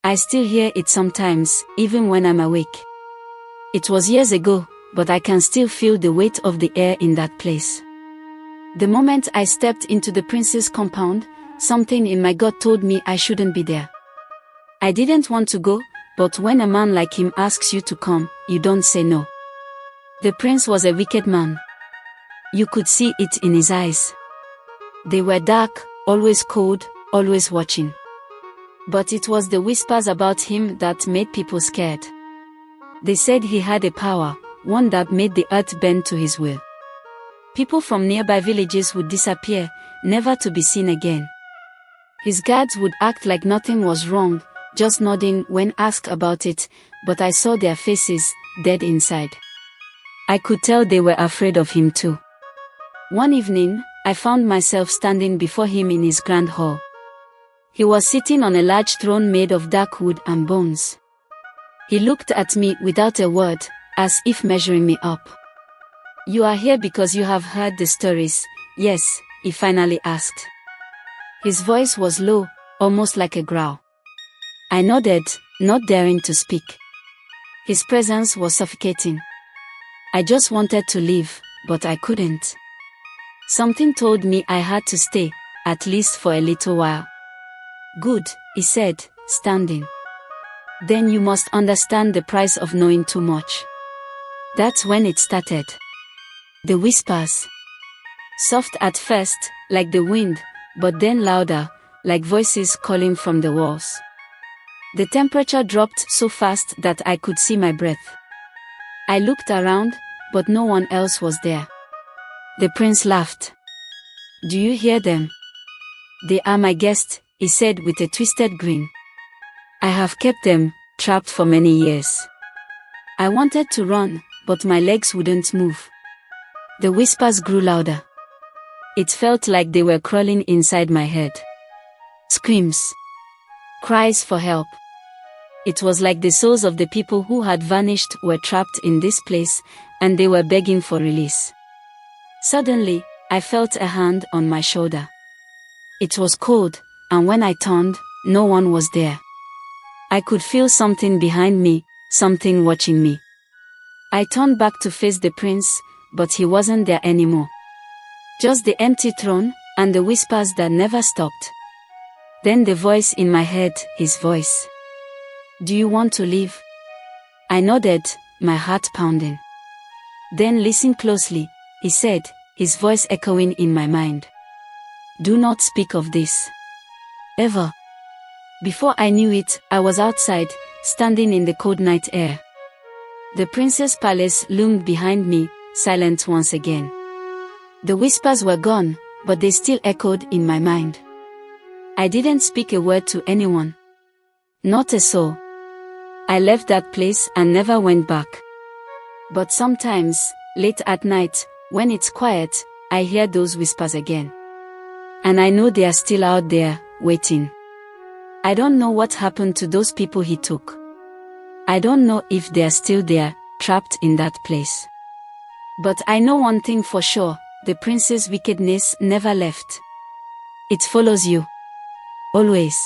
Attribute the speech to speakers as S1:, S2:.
S1: I still hear it sometimes, even when I'm awake. It was years ago, but I can still feel the weight of the air in that place. The moment I stepped into the prince's compound, something in my gut told me I shouldn't be there. I didn't want to go, but when a man like him asks you to come, you don't say no. The prince was a wicked man. You could see it in his eyes. They were dark, always cold, always watching. But it was the whispers about him that made people scared. They said he had a power, one that made the earth bend to his will. People from nearby villages would disappear, never to be seen again. His guards would act like nothing was wrong, just nodding when asked about it, but I saw their faces, dead inside. I could tell they were afraid of him too. One evening, I found myself standing before him in his grand hall. He was sitting on a large throne made of dark wood and bones. He looked at me without a word, as if measuring me up. "You are here because you have heard the stories, yes?" he finally asked. His voice was low, almost like a growl. I nodded, not daring to speak. His presence was suffocating. I just wanted to leave, but I couldn't. Something told me I had to stay, at least for a little while. "Good," he said, standing. "Then you must understand the price of knowing too much." That's when it started. The whispers. Soft at first, like the wind, but then louder, like voices calling from the walls. The temperature dropped so fast that I could see my breath. I looked around, but no one else was there. The prince laughed. "Do you hear them? They are my guests," he said with a twisted grin. "I have kept them trapped for many years." I wanted to run, but my legs wouldn't move. The whispers grew louder. It felt like they were crawling inside my head. Screams. Cries for help. It was like the souls of the people who had vanished were trapped in this place, and they were begging for release. Suddenly, I felt a hand on my shoulder. It was cold, and when I turned, no one was there. I could feel something behind me, something watching me. I turned back to face the prince, but he wasn't there anymore. Just the empty throne, and the whispers that never stopped. Then the voice in my head, his voice. "Do you want to leave?" I nodded, my heart pounding. "Then listen closely," he said, his voice echoing in my mind. "Do not speak of this. Ever." Before I knew it, I was outside, standing in the cold night air. The prince's palace loomed behind me, silent once again. The whispers were gone, but they still echoed in my mind. I didn't speak a word to anyone. Not a soul. I left that place and never went back. But sometimes, late at night, when it's quiet, I hear those whispers again. And I know they are still out there, waiting. I don't know what happened to those people he took. I don't know if they are still there, trapped in that place. But I know one thing for sure, the prince's wickedness never left. It follows you. Always.